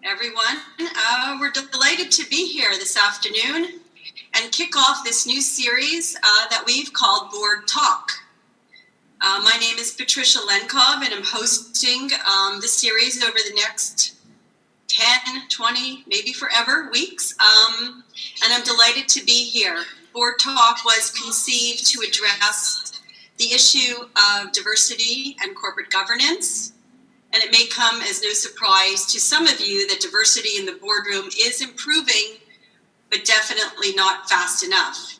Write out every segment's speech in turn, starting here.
everyone. We're delighted to be here this afternoon and kick off this new series that we've called Board Talk. My name is Patricia Lenkov, and I'm hosting the series over the next 10, 20, maybe forever weeks. And I'm delighted to be here. Board Talk was conceived to address the issue of diversity and corporate governance. And it may come as no surprise to some of you that diversity in the boardroom is improving, but definitely not fast enough.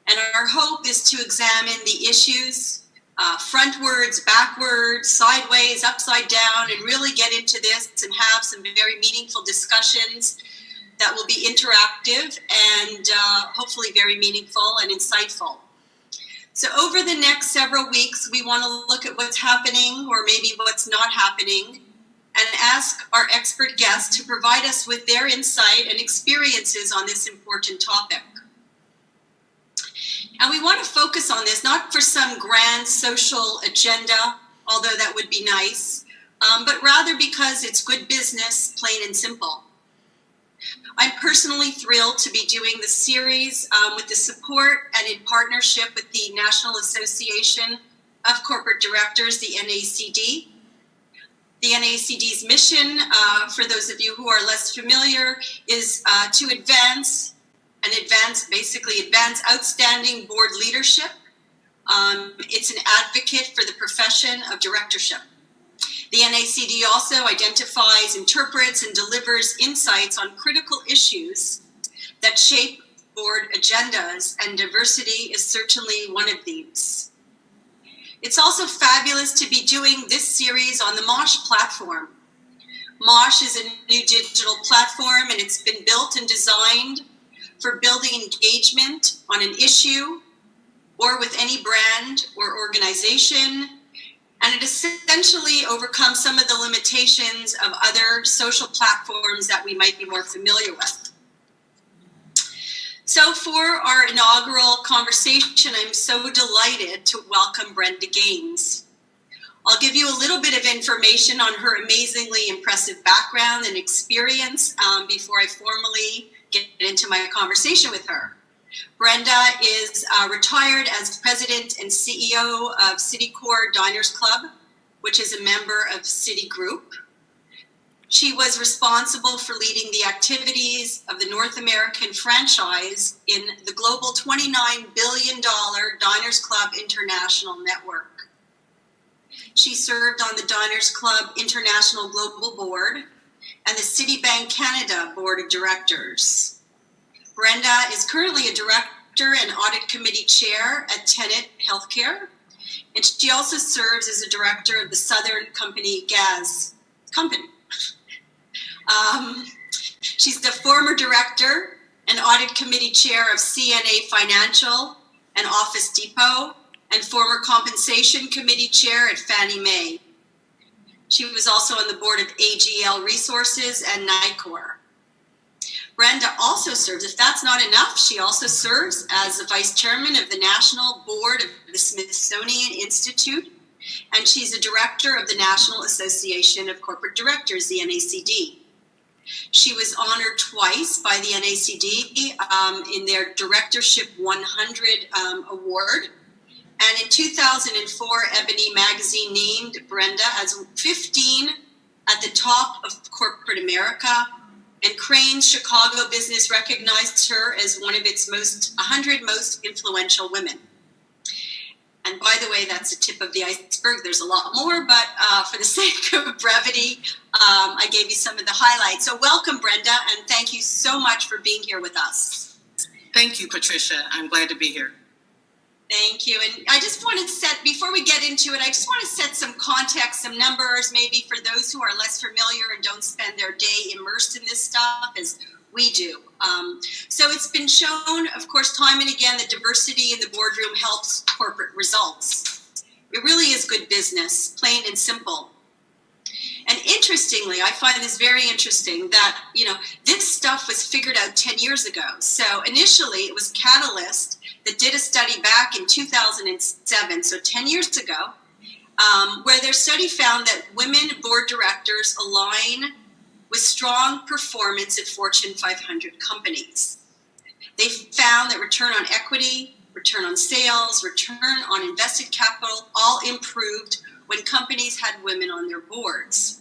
And our hope is to examine the issues frontwards, backwards, sideways, upside down, and really get into this and have some very meaningful discussions that will be interactive and hopefully very meaningful and insightful. So over the next several weeks, we want to look at what's happening or maybe what's not happening and ask our expert guests to provide us with their insight and experiences on this important topic. And we want to focus on this not for some grand social agenda, although that would be nice, but rather because it's good business, plain and simple. I'm personally thrilled to be doing the series with the support and in partnership with the National Association of Corporate Directors, the NACD. The NACD's mission, for those of you who are less familiar, is to advance outstanding board leadership. It's an advocate for the profession of directorship. The NACD also identifies, interprets, and delivers insights on critical issues that shape board agendas, and diversity is certainly one of these. It's also fabulous to be doing this series on the Mosh platform. Mosh is a new digital platform, and it's been built and designed for building engagement on an issue or with any brand or organization. And it essentially overcomes some of the limitations of other social platforms that we might be more familiar with. So for our inaugural conversation, I'm so delighted to welcome Brenda Gaines. I'll give you a little bit of information on her amazingly impressive background and experience before I formally get into my conversation with her. Brenda is retired as president and CEO of Nicor Diners Club, which is a member of Citigroup. She was responsible for leading the activities of the North American franchise in the global $29 billion Diners Club International Network. She served on the Diners Club International Global Board and the Citibank Canada Board of Directors. Brenda is currently a director and audit committee chair at Tenet Healthcare, and she also serves as a director of the Southern Company Gas Company. She's the former director and audit committee chair of CNA Financial and Office Depot, and former compensation committee chair at Fannie Mae. She was also on the board of AGL Resources and Nicor. Brenda also serves, if that's not enough, she also serves as the vice chairman of the National Board of the Smithsonian Institute, and she's a director of the National Association of Corporate Directors, the NACD. She was honored twice by the NACD in their Directorship 100 award. And in 2004, Ebony magazine named Brenda as 15 at the top of corporate America. And Crain's Chicago Business recognized her as one of its 100 most influential women. And by the way, that's a tip of the iceberg. There's a lot more, but for the sake of brevity, I gave you some of the highlights. So welcome, Brenda, and thank you so much for being here with us. Thank you, Patricia. I'm glad to be here. Thank you. And I just want to before we get into it, I just want to set some context, some numbers, maybe for those who are less familiar and don't spend their day immersed in this stuff as we do. So it's been shown, of course, time and again, that diversity in the boardroom helps corporate results. It really is good business, plain and simple. And interestingly, I find this very interesting that, this stuff was figured out 10 years ago. So initially it was Catalyst that did a study back in 2007, so 10 years ago, where their study found that women board directors align with strong performance at Fortune 500 companies. They found that return on equity, return on sales, return on invested capital all improved when companies had women on their boards.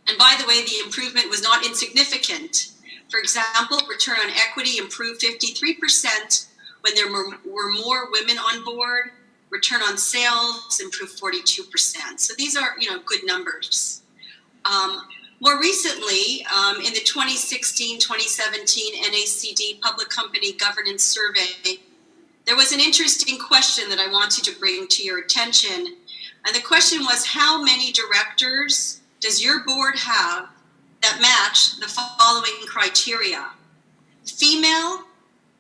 And by the way, the improvement was not insignificant. For example, return on equity improved 53% when there were more women on board. Return on sales improved 42%. So these are, good numbers. More recently, in the 2016-2017 NACD Public Company Governance Survey, there was an interesting question that I wanted to bring to your attention. And the question was, how many directors does your board have that match the following criteria? Female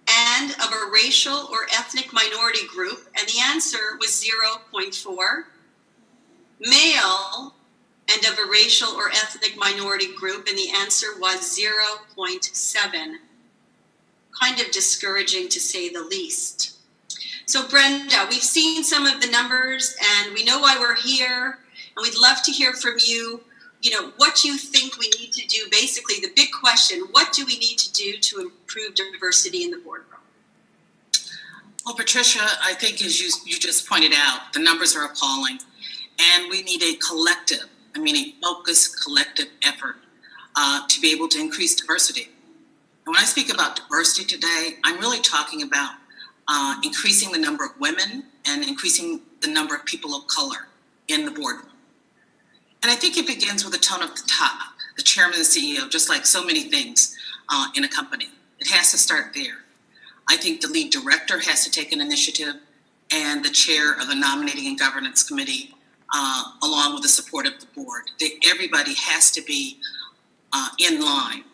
and of a racial or ethnic minority group, and the answer was 0.4. Male and of a racial or ethnic minority group, and the answer was 0.7. Kind of discouraging, to say the least. So Brenda, we've seen some of the numbers and we know why we're here, and we'd love to hear from you, what you think we need to do. Basically, the big question, what do we need to do to improve diversity in the boardroom? Well, Patricia, I think as you just pointed out, the numbers are appalling, and we need a focused collective effort to be able to increase diversity. And when I speak about diversity today, I'm really talking about increasing the number of women and increasing the number of people of color in the boardroom. And I think it begins with a tone at the top, the chairman and CEO, just like so many things in a company. It has to start there. I think the lead director has to take an initiative, and the chair of the nominating and governance committee, along with the support of the board. Everybody has to be in line.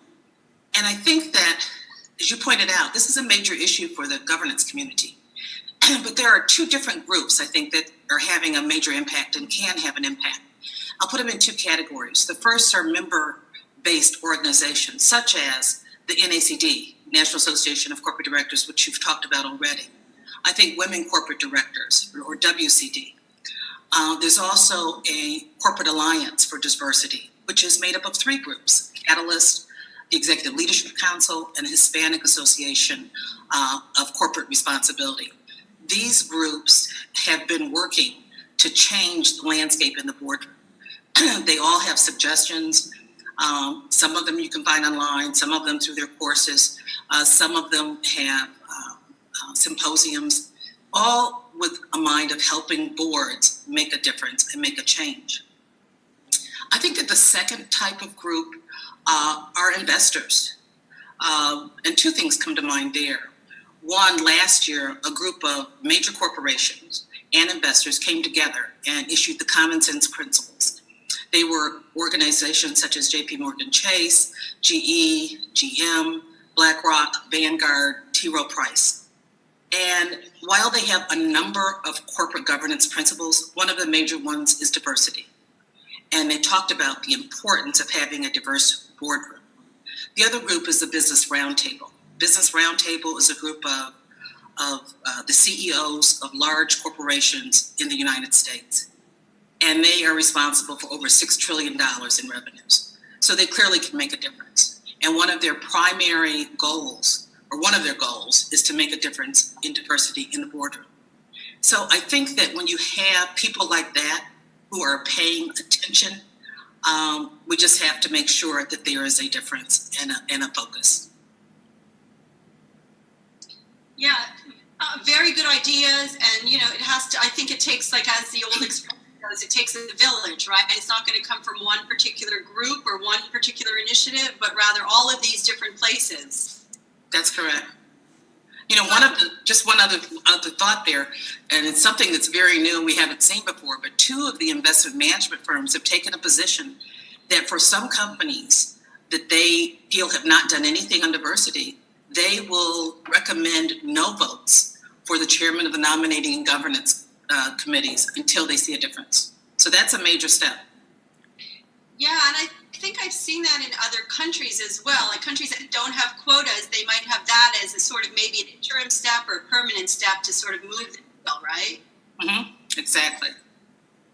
And I think that, as you pointed out, this is a major issue for the governance community. But there are two different groups, I think, that are having a major impact and can have an impact. I'll put them in two categories. The first are member-based organizations, such as the NACD, National Association of Corporate Directors, which you've talked about already. I think Women Corporate Directors, or WCD. There's also a Corporate Alliance for Diversity, which is made up of three groups: Catalyst, the Executive Leadership Council, and the Hispanic Association of Corporate Responsibility. These groups have been working to change the landscape in the boardroom. They all have suggestions. Some of them you can find online, some of them through their courses. Some of them have symposiums, all with a mind of helping boards make a difference and make a change. I think that the second type of group are investors. And two things come to mind there. One, last year, a group of major corporations and investors came together and issued the common sense principles. They were organizations such as JP Chase, GE, GM, BlackRock, Vanguard, T. Rowe Price. And while they have a number of corporate governance principles, one of the major ones is diversity. And they talked about the importance of having a diverse boardroom. The other group is the Business Roundtable. Business Roundtable is a group of the CEOs of large corporations in the United States. And they are responsible for over $6 trillion in revenues. So they clearly can make a difference. And one of their primary goals, or one of their goals, is to make a difference in diversity in the boardroom. So I think that when you have people like that who are paying attention, we just have to make sure that there is a difference and a focus. Yeah, very good ideas. And, it has to, I think it takes, like as the old expression goes, it takes a village, right? It's not going to come from one particular group or one particular initiative, but rather all of these different places. That's correct. One other thought there, and it's something that's very new and we haven't seen before, but two of the investment management firms have taken a position that for some companies that they feel have not done anything on diversity, they will recommend no votes for the chairman of the nominating and governance committees until they see a difference. So that's a major step. Yeah, and I think I've seen that in other countries as well. Like countries that don't have quotas, they might have that as a sort of maybe an interim step or a permanent step to sort of move the needle, right? Mm-hmm. Exactly.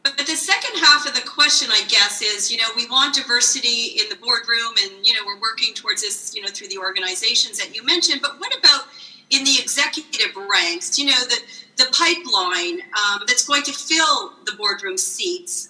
But the second half of the question, I guess, is, we want diversity in the boardroom, and, we're working towards this, through the organizations that you mentioned. But what about in the executive ranks, the pipeline that's going to fill the boardroom seats?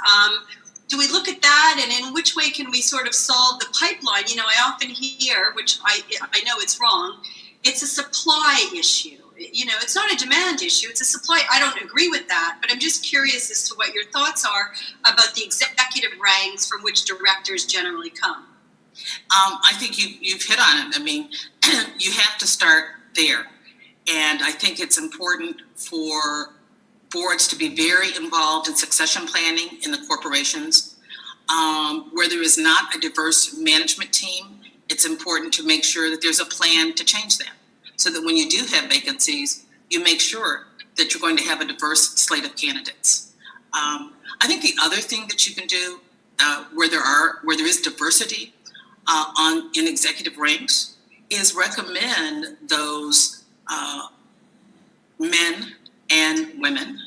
Do we look at that, and in which way can we sort of solve the pipeline? I often hear, which I know it's wrong, it's a supply issue. It's not a demand issue, it's a supply. I don't agree with that, but I'm just curious as to what your thoughts are about the executive ranks from which directors generally come. I think you've hit on it. I mean, you have to start there. And I think it's important for boards to be very involved in succession planning in the corporations. Where there is not a diverse management team, it's important to make sure that there's a plan to change that, so that when you do have vacancies, you make sure that you're going to have a diverse slate of candidates. I think the other thing that you can do where there is diversity in executive ranks is recommend those men and women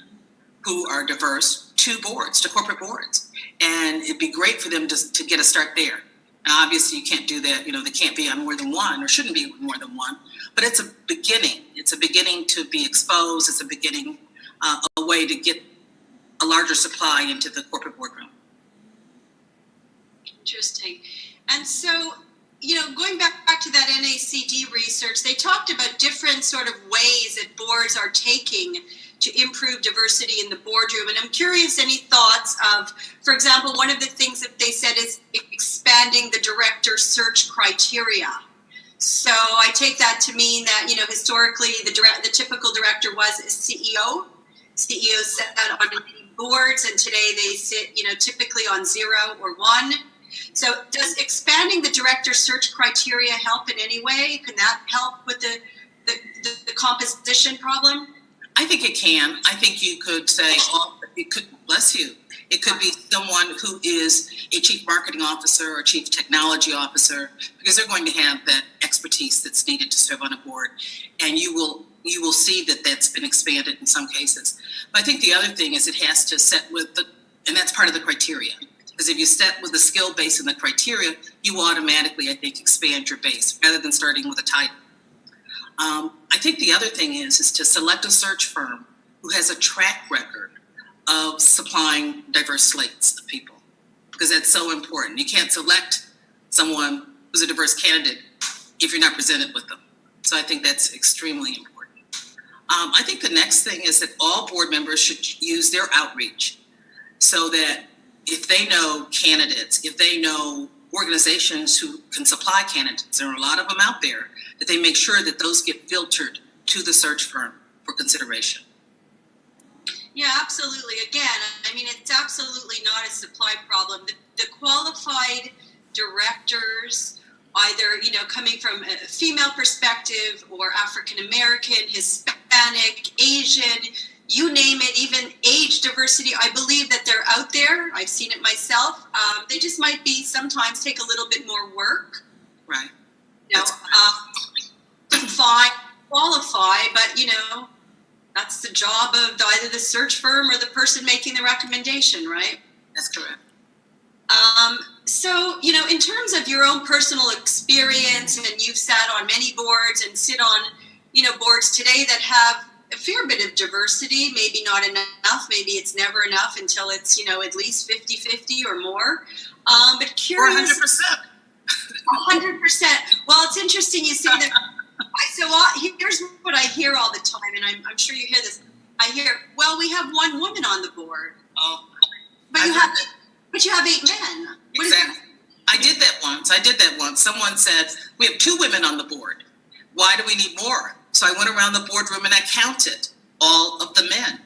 who are diverse to boards, to corporate boards. And it'd be great for them to get a start there. Now, obviously, you can't do that. They can't be on more than one, or shouldn't be more than one. But it's a beginning. It's a beginning to be exposed. It's a beginning, a way to get a larger supply into the corporate boardroom. Interesting. And so, going back to that NACD research, they talked about different sort of ways that boards are taking to improve diversity in the boardroom. And I'm curious, any thoughts of, for example, one of the things that they said is expanding the director search criteria. So I take that to mean that, historically the typical director was a CEO. CEOs sat on many boards, and today they sit, typically on 0 or 1. So does expanding the director search criteria help in any way? Can that help with the composition problem? I think it can. I think you could say, it could, bless you, it could be someone who is a chief marketing officer or chief technology officer, because they're going to have that expertise that's needed to serve on a board. And you will see that that's been expanded in some cases. But I think the other thing is it has to set with and that's part of the criteria. Because if you set with the skill base and the criteria, you automatically, I think, expand your base rather than starting with a title. I think the other thing is to select a search firm who has a track record of supplying diverse slates of people, because that's so important. You can't select someone who's a diverse candidate if you're not presented with them. So I think that's extremely important. I think the next thing is that all board members should use their outreach, so that if they know candidates, if they know organizations who can supply candidates, there are a lot of them out there, that they make sure that those get filtered to the search firm for consideration. Yeah, absolutely. Again, I mean, it's absolutely not a supply problem. The qualified directors, either, coming from a female perspective or African-American, Hispanic, Asian, you name it, even age diversity, I believe that they're out there. I've seen it myself. They just might be sometimes take a little bit more work. Right. To find, qualify, but, that's the job of either the search firm or the person making the recommendation, right? That's correct. So, in terms of your own personal experience, and you've sat on many boards and sit on, boards today that have a fair bit of diversity, maybe not enough, maybe it's never enough until it's, at least 50-50 or more. But curious. 100%. 100%. Well, it's interesting you say that. So here's what I hear all the time, and I'm sure you hear this. I hear, well, we have one woman on the board. Oh. But you have 8 men. Exactly. I did that once. Someone said, we have 2 women on the board. Why do we need more? So I went around the boardroom and I counted all of the men.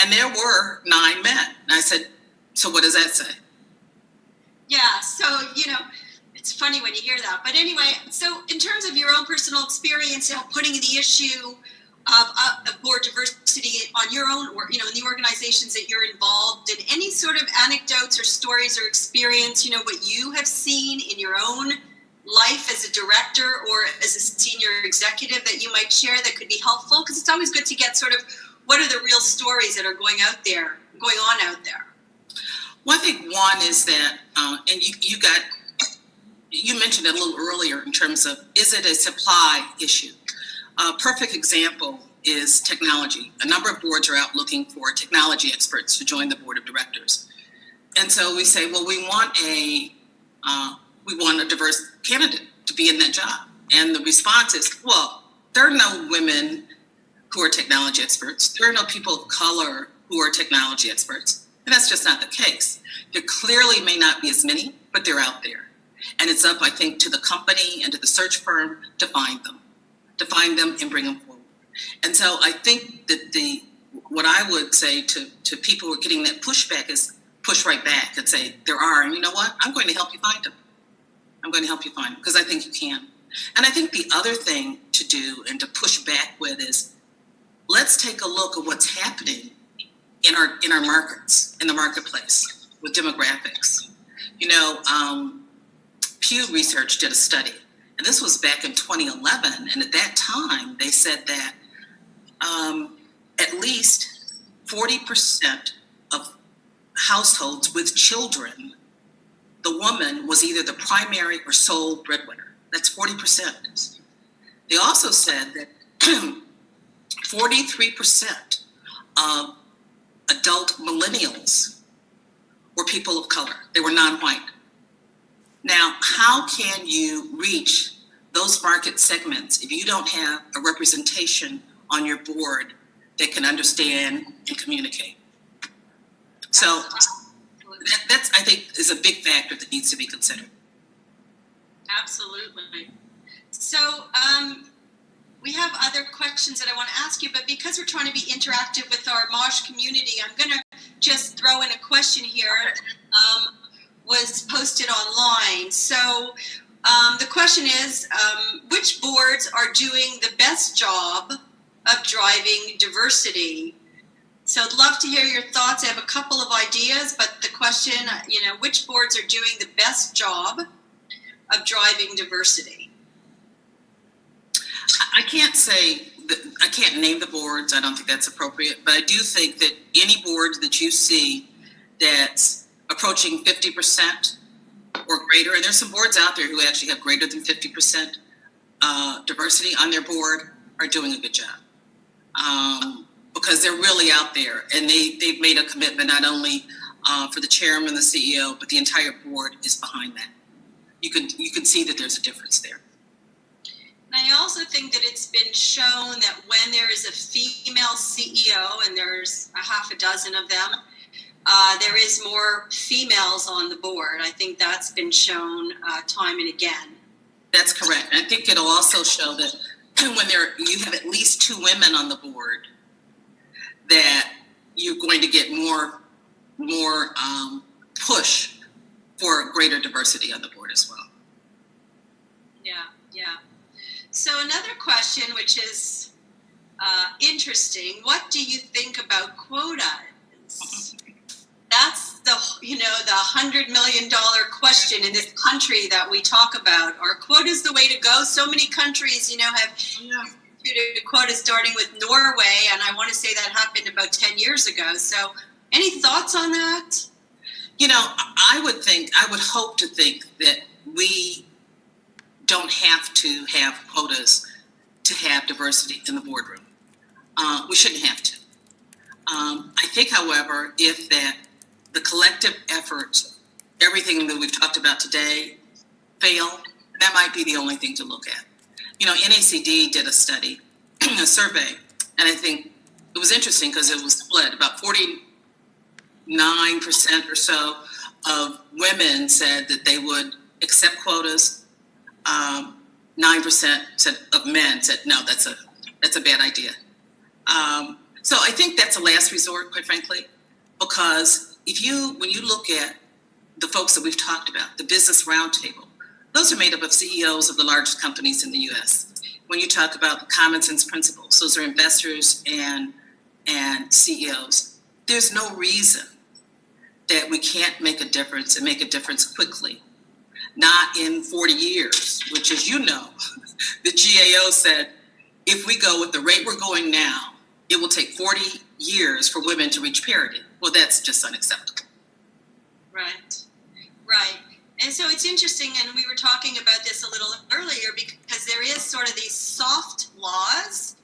And there were 9 men. And I said, so what does that say? Yeah, so, it's funny when you hear that. But anyway, so in terms of your own personal experience, putting the issue of board diversity on your own, or, in the organizations that you're involved in, any sort of anecdotes or stories or experience, what you have seen in your own life as a director or as a senior executive that you might share that could be helpful? Because it's always good to get sort of what are the real stories that are going on out there. Well, I think one is that, and you mentioned it a little earlier in terms of, is it a supply issue? A perfect example is technology. A number of boards are out looking for technology experts to join the board of directors. And so we say, well, we want a diverse candidate to be in that job. And the response is, well, there are no women who are technology experts. There are no people of color who are technology experts. And that's just not the case. There clearly may not be as many, but they're out there. And it's up, I think, to the company and to the search firm to find them and bring them forward. And so I think that what I would say to people who are getting that pushback is push right back and say, there are, and you know what? I'm going to help you find them. I'm going to help you find them because I think you can. And I think the other thing to do and to push back with is, let's take a look at what's happening in our markets, in the marketplace with demographics. You know, Pew Research did a study, and this was back in 2011. And at that time, they said that at least 40% of households with children, the woman was either the primary or sole breadwinner. That's 40%. They also said that 43% of adult millennials were people of color. They were non-white. Now, how can you reach those market segments if you don't have a representation on your board that can understand and communicate? So that's, I think, is a big factor that needs to be considered. Absolutely. So we have other questions that I want to ask you, but because we're trying to be interactive with our Mosh community, I'm going to just throw in a question here. Was posted online. So the question is, which boards are doing the best job of driving diversity? So I'd love to hear your thoughts. I have a couple of ideas, but the question, which boards are doing the best job of driving diversity? I can't say that, I can't name the boards. I don't think that's appropriate, but I do think that any board that you see that's approaching 50% or greater, and there's some boards out there who actually have greater than 50% diversity on their board, are doing a good job. Because they're really out there, and they've made a commitment not only for the chairman, the CEO, but the entire board is behind that. You can see that there's a difference there. And I also think that it's been shown that when there is a female CEO, and there's a half a dozen of them, there is more females on the board. I think that's been shown time and again. That's correct. I think it'll also show that when you have at least 2 women on the board, that you're going to get more push for greater diversity on the board as well. Yeah. So another question, which is interesting, what do you think about quotas? That's the $100 million question in this country that we talk about. Are quotas the way to go? So many countries, have instituted quotas, starting with Norway, and I want to say that happened about 10 years ago. So any thoughts on that? I would hope to think that we don't have to have quotas to have diversity in the boardroom. We shouldn't have to. I think, however, if the collective efforts, everything that we've talked about today, fail, that might be the only thing to look at. NACD did a study, a survey, and I think it was interesting because it was split. About 49% or so of women said that they would accept quotas. 9% of men said, no, that's a bad idea. So I think that's a last resort, quite frankly, because when you look at the folks that we've talked about, the Business Roundtable, those are made up of CEOs of the largest companies in the U.S. When you talk about the common sense principles, those are investors and CEOs. There's no reason that we can't make a difference and make a difference quickly. Not in 40 years, which, as you know, the GAO said, if we go with the rate we're going now, it will take 40 years for women to reach parity. Well, that's just unacceptable. Right. Right. And so it's interesting, and we were talking about this a little earlier, because there is sort of these soft laws,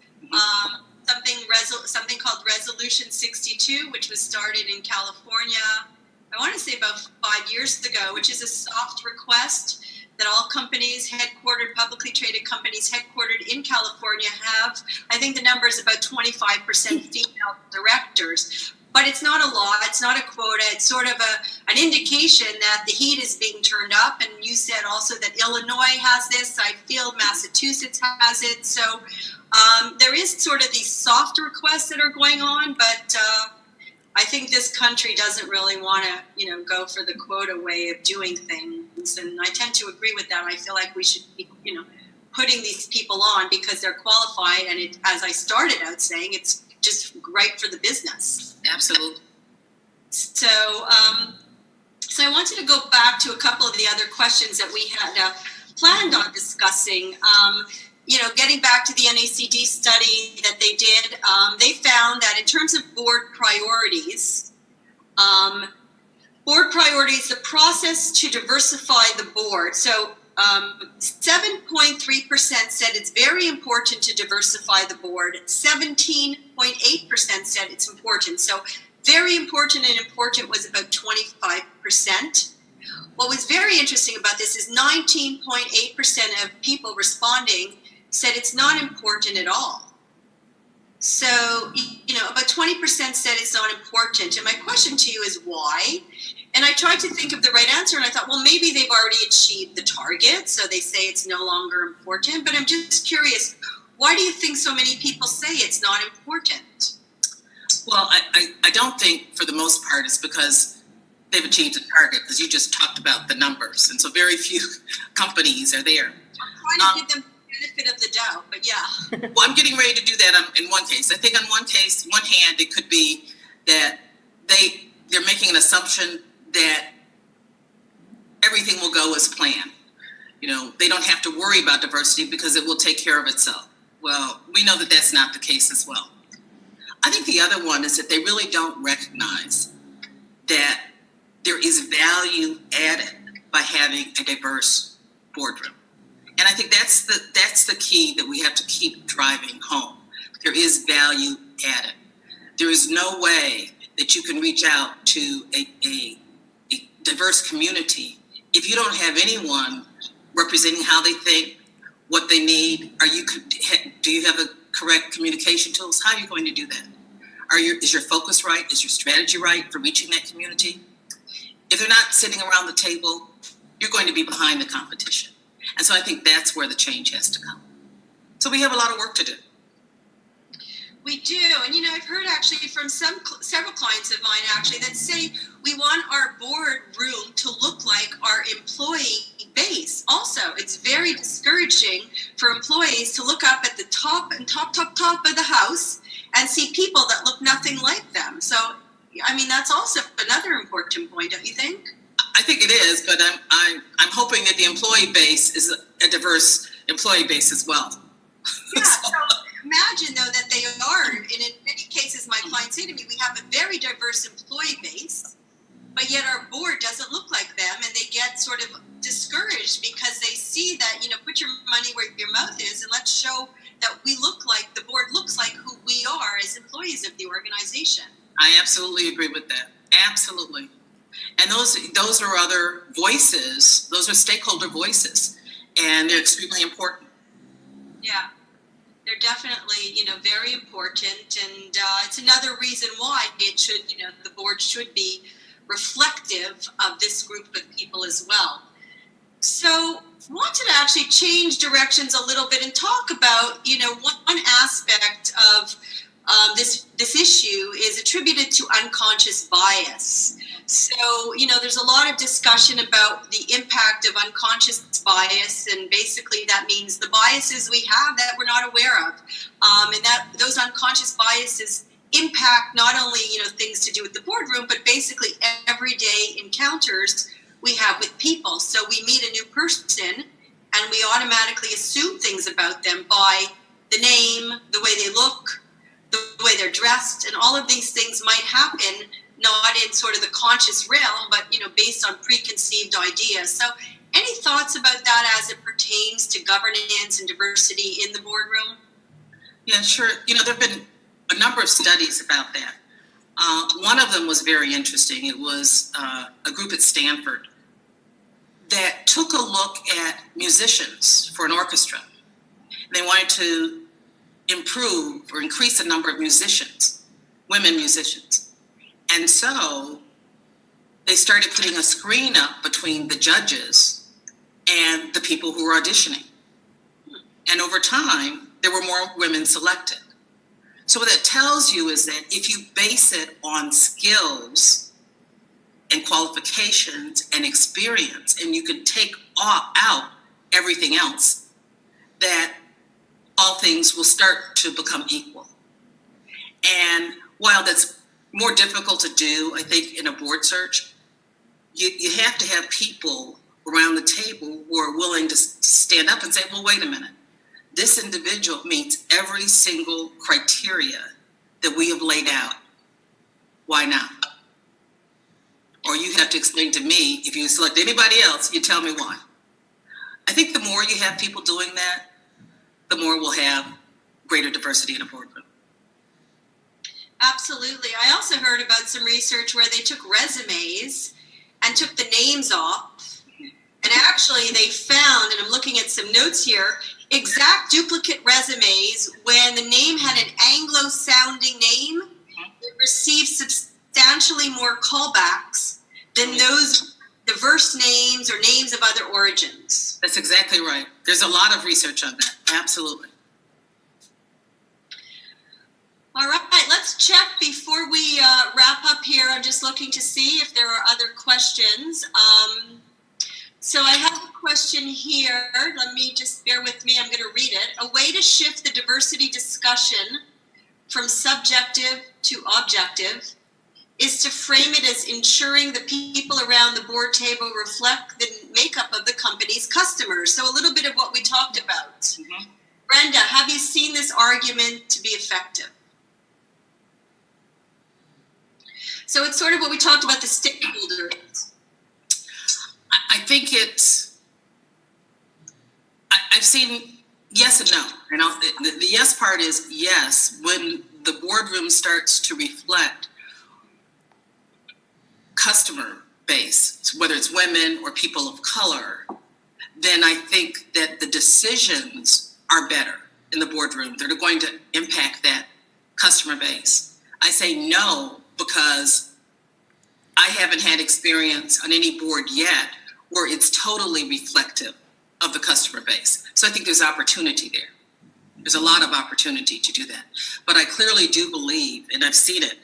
something called Resolution 62, which was started in California, I want to say about 5 years ago, which is a soft request that all companies publicly traded companies headquartered in California have. I think the number is about 25% female directors. But it's not a law, it's not a quota, it's sort of an indication that the heat is being turned up. And you said also that Illinois has this, I feel Massachusetts has it. So there is sort of these soft requests that are going on, but I think this country doesn't really want to, go for the quota way of doing things. And I tend to agree with that. I feel like we should be, putting these people on because they're qualified. And it, as I started out saying, it's just right for the business. Absolutely. So, so I wanted to go back to a couple of the other questions that we had planned on discussing. Getting back to the NACD study that they did, they found that in terms of board priorities, the process to diversify the board. So 7.3% said it's very important to diversify the board. 17.8% said it's important. So very important and important was about 25%. What was very interesting about this is 19.8% of people responding said it's not important at all. So, about 20% said it's not important. And my question to you is why? And I tried to think of the right answer, and I thought, well, maybe they've already achieved the target, so they say it's no longer important. But I'm just curious, why do you think so many people say it's not important? Well, I don't think for the most part it's because they've achieved the target, because you just talked about the numbers. And so very few companies are there. I'm trying to give them the benefit of the doubt, but yeah. Well, I'm getting ready to do that in one case. I think on one hand, it could be that they're making an assumption that everything will go as planned. They don't have to worry about diversity because it will take care of itself. Well, we know that that's not the case as well. I think the other one is that they really don't recognize that there is value added by having a diverse boardroom. And I think that's the key that we have to keep driving home. There is value added. There is no way that you can reach out to a diverse community if you don't have anyone representing how they think, what they need. Do you have the correct communication tools? How are you going to do that? Is your focus right? Is your strategy right for reaching that community? If they're not sitting around the table, you're going to be behind the competition. And so I think that's where the change has to come. So we have a lot of work to do. We do, and I've heard actually from several clients of mine actually that say we want our board room to look like our employee base. Also, it's very discouraging for employees to look up at the top of the house and see people that look nothing like them. So, that's also another important point, don't you think? I think it is, but I'm hoping that the employee base is a diverse employee base as well. Yeah. So imagine though that they are, and in many cases, my clients say to me, we have a very diverse employee base, but yet our board doesn't look like them, and they get sort of discouraged because they see that put your money where your mouth is, and let's show that the board looks like who we are as employees of the organization. I absolutely agree with that. Absolutely. And those are other voices. Those are stakeholder voices, and they're extremely important. Yeah, they're definitely, very important, and it's another reason why it should, the board should be reflective of this group of people as well. So, wanted to actually change directions a little bit and talk about, one aspect of this issue is attributed to unconscious bias. So, there's a lot of discussion about the impact of unconscious bias, and basically that means the biases we have that we're not aware of, and that those unconscious biases impact not only, things to do with the boardroom, but basically everyday encounters we have with people. So we meet a new person and we automatically assume things about them by the name, the way they look, the way they're dressed, and all of these things might happen not in sort of the conscious realm, but, based on preconceived ideas. So any thoughts about that as it pertains to governance and diversity in the boardroom? Yeah, sure. There have been a number of studies about that. One of them was very interesting. It was a group at Stanford that took a look at musicians for an orchestra. They wanted to improve or increase the number of musicians, women musicians. And so they started putting a screen up between the judges and the people who were auditioning. And over time, there were more women selected. So what that tells you is that if you base it on skills and qualifications and experience, and you can take out everything else, that all things will start to become equal. And while that's more difficult to do, I think, in a board search, you have to have people around the table who are willing to stand up and say, well, wait a minute. This individual meets every single criteria that we have laid out. Why not? Or you have to explain to me, if you select anybody else, you tell me why. I think the more you have people doing that, the more we'll have greater diversity in a boardroom. Absolutely. I also heard about some research where they took resumes and took the names off. And actually they found, and I'm looking at some notes here, exact duplicate resumes when the name had an Anglo-sounding name, it received substantially more callbacks than those diverse names or names of other origins. That's exactly right. There's a lot of research on that. Absolutely. All right, let's check before we wrap up here. I'm just looking to see if there are other questions. So I have a question here. Let me just bear with me. I'm going to read it. A way to shift the diversity discussion from subjective to objective is to frame it as ensuring the people around the board table reflect the makeup of the company's customers. So a little bit of what we talked about. Mm-hmm. Brenda, have you seen this argument to be effective? So it's sort of what we talked about, the stakeholders. I think I've seen yes and no. The yes part is yes, when the boardroom starts to reflect customer base, whether it's women or people of color, then I think that the decisions are better in the boardroom. They're going to impact that customer base. I say no because I haven't had experience on any board yet where it's totally reflective of the customer base. So I think there's opportunity there. There's a lot of opportunity to do that. But I clearly do believe, and I've seen it,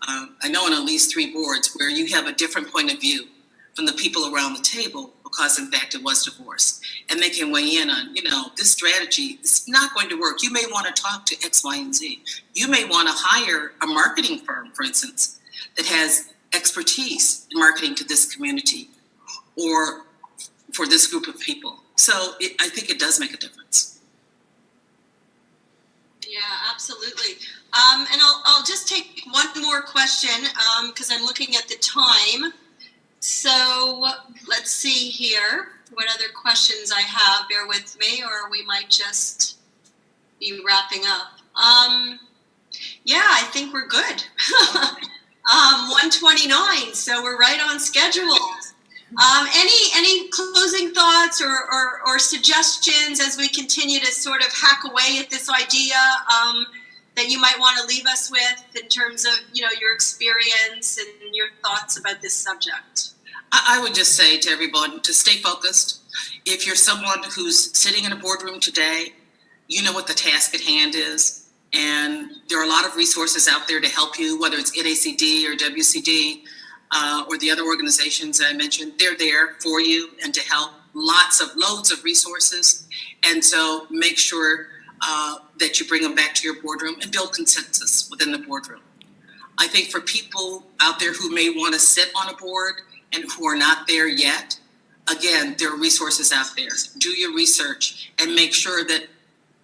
I know on at least 3 boards where you have a different point of view from the people around the table because in fact it was divorce. And they can weigh in on, this strategy is not going to work. You may want to talk to X, Y, and Z. You may want to hire a marketing firm, for instance, that has expertise in marketing to this community or for this group of people. So I think it does make a difference. Yeah, absolutely. And I'll just take one more question because I'm looking at the time. So let's see here what other questions I have. Bear with me, or we might just be wrapping up. Yeah, I think we're good. 1:29, so we're right on schedule. Any closing thoughts or suggestions as we continue to sort of hack away at this idea that you might want to leave us with in terms of your experience and your thoughts about this subject? I would just say to everyone to stay focused. If you're someone who's sitting in a boardroom today, you know what the task at hand is, and there are a lot of resources out there to help you, whether it's NACD or WCD. Or the other organizations I mentioned, they're there for you and to help. Loads of resources. And so make sure that you bring them back to your boardroom and build consensus within the boardroom. I think for people out there who may want to sit on a board and who are not there yet, again, there are resources out there. Do your research and make sure that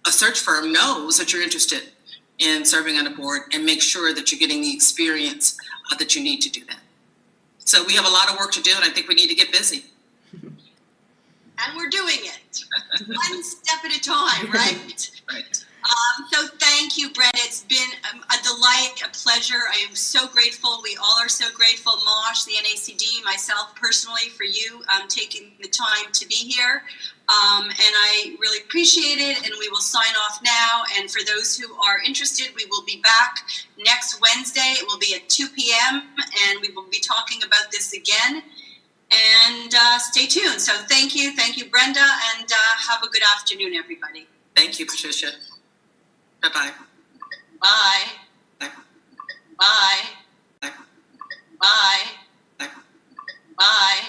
a search firm knows that you're interested in serving on a board, and make sure that you're getting the experience that you need to do that. So we have a lot of work to do, and I think we need to get busy. And we're doing it one step at a time, right? Right. So thank you, Brenda. It's been a delight, a pleasure. I am so grateful. We all are so grateful, Mosh, the NACD, myself personally, for you taking the time to be here. And I really appreciate it, and we will sign off now. And for those who are interested, we will be back next Wednesday. It will be at 2 p.m., and we will be talking about this again. And stay tuned. So thank you, Brenda, and have a good afternoon, everybody. Thank you, Patricia. Bye-bye. Bye. Bye. Bye. Bye. Bye. Bye. Bye.